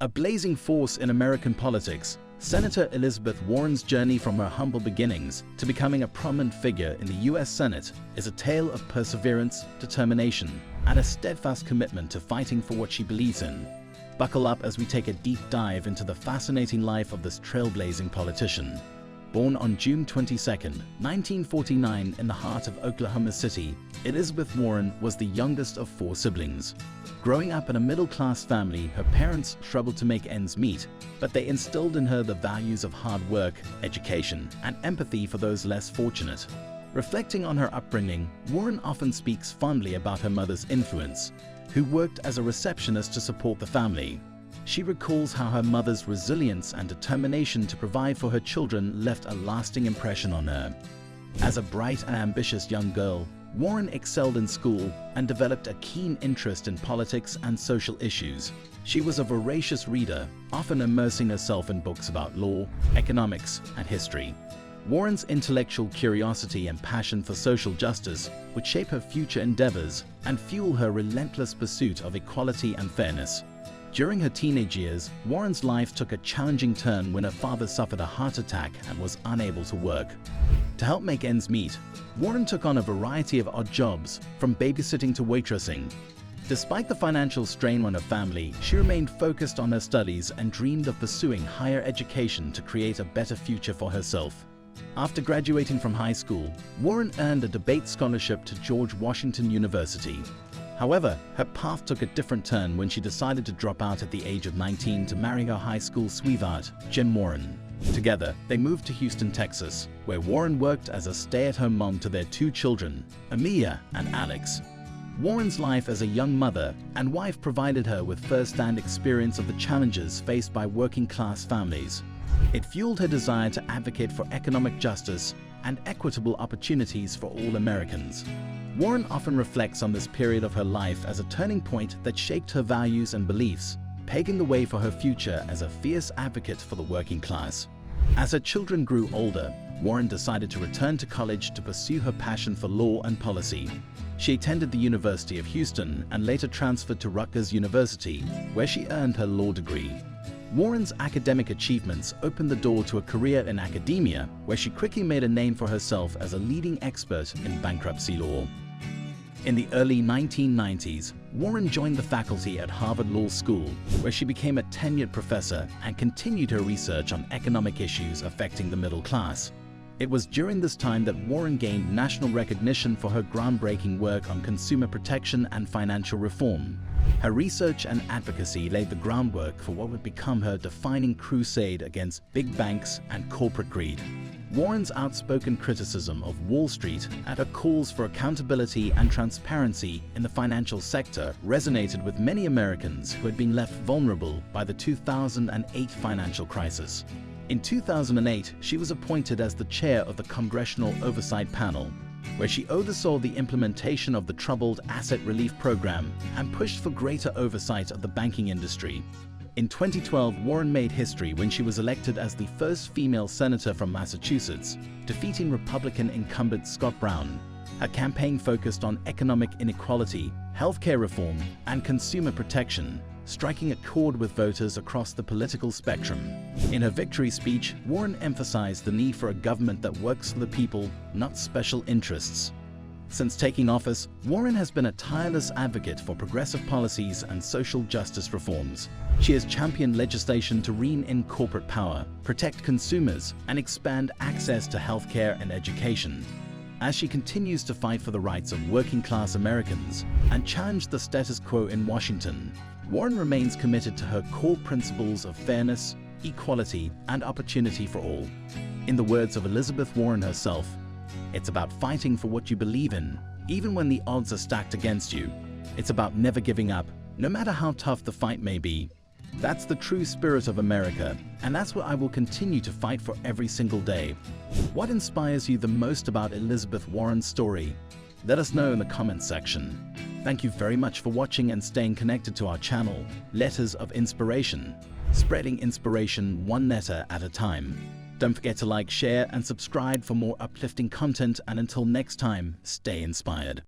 A blazing force in American politics, Senator Elizabeth Warren's journey from her humble beginnings to becoming a prominent figure in the U.S. Senate is a tale of perseverance, determination, and a steadfast commitment to fighting for what she believes in. Buckle up as we take a deep dive into the fascinating life of this trailblazing politician. Born on June 22, 1949 in the heart of Oklahoma City, Elizabeth Warren was the youngest of 4 siblings. Growing up in a middle-class family, her parents struggled to make ends meet, but they instilled in her the values of hard work, education, and empathy for those less fortunate. Reflecting on her upbringing, Warren often speaks fondly about her mother's influence, who worked as a receptionist to support the family. She recalls how her mother's resilience and determination to provide for her children left a lasting impression on her. As a bright and ambitious young girl, Warren excelled in school and developed a keen interest in politics and social issues. She was a voracious reader, often immersing herself in books about law, economics, and history. Warren's intellectual curiosity and passion for social justice would shape her future endeavors and fuel her relentless pursuit of equality and fairness. During her teenage years, Warren's life took a challenging turn when her father suffered a heart attack and was unable to work. To help make ends meet, Warren took on a variety of odd jobs, from babysitting to waitressing. Despite the financial strain on her family, she remained focused on her studies and dreamed of pursuing higher education to create a better future for herself. After graduating from high school, Warren earned a debate scholarship to George Washington University. However, her path took a different turn when she decided to drop out at the age of 19 to marry her high school sweetheart, Jim Warren. Together, they moved to Houston, Texas, where Warren worked as a stay-at-home mom to their 2 children, Amia and Alex. Warren's life as a young mother and wife provided her with first-hand experience of the challenges faced by working-class families. It fueled her desire to advocate for economic justice and equitable opportunities for all Americans. Warren often reflects on this period of her life as a turning point that shaped her values and beliefs, paving the way for her future as a fierce advocate for the working class. As her children grew older, Warren decided to return to college to pursue her passion for law and policy. She attended the University of Houston and later transferred to Rutgers University, where she earned her law degree. Warren's academic achievements opened the door to a career in academia, where she quickly made a name for herself as a leading expert in bankruptcy law. In the early 1990s, Warren joined the faculty at Harvard Law School, where she became a tenured professor and continued her research on economic issues affecting the middle class. It was during this time that Warren gained national recognition for her groundbreaking work on consumer protection and financial reform. Her research and advocacy laid the groundwork for what would become her defining crusade against big banks and corporate greed. Warren's outspoken criticism of Wall Street and her calls for accountability and transparency in the financial sector resonated with many Americans who had been left vulnerable by the 2008 financial crisis. In 2008, she was appointed as the chair of the Congressional Oversight Panel, where she oversaw the implementation of the Troubled Asset Relief Program and pushed for greater oversight of the banking industry. In 2012, Warren made history when she was elected as the first female senator from Massachusetts, defeating Republican incumbent Scott Brown. Her campaign focused on economic inequality, healthcare reform, and consumer protection, striking a chord with voters across the political spectrum. In her victory speech, Warren emphasized the need for a government that works for the people, not special interests. Since taking office, Warren has been a tireless advocate for progressive policies and social justice reforms. She has championed legislation to rein in corporate power, protect consumers, and expand access to healthcare and education. As she continues to fight for the rights of working-class Americans and challenge the status quo in Washington, Warren remains committed to her core principles of fairness, equality, and opportunity for all. In the words of Elizabeth Warren herself, "It's about fighting for what you believe in, even when the odds are stacked against you. It's about never giving up, no matter how tough the fight may be." That's the true spirit of America, and that's what I will continue to fight for every single day. What inspires you the most about Elizabeth Warren's story? Let us know in the comments section. Thank you very much for watching and staying connected to our channel, Letters of Inspiration, spreading inspiration one letter at a time. Don't forget to like, share, and subscribe for more uplifting content, and until next time, stay inspired.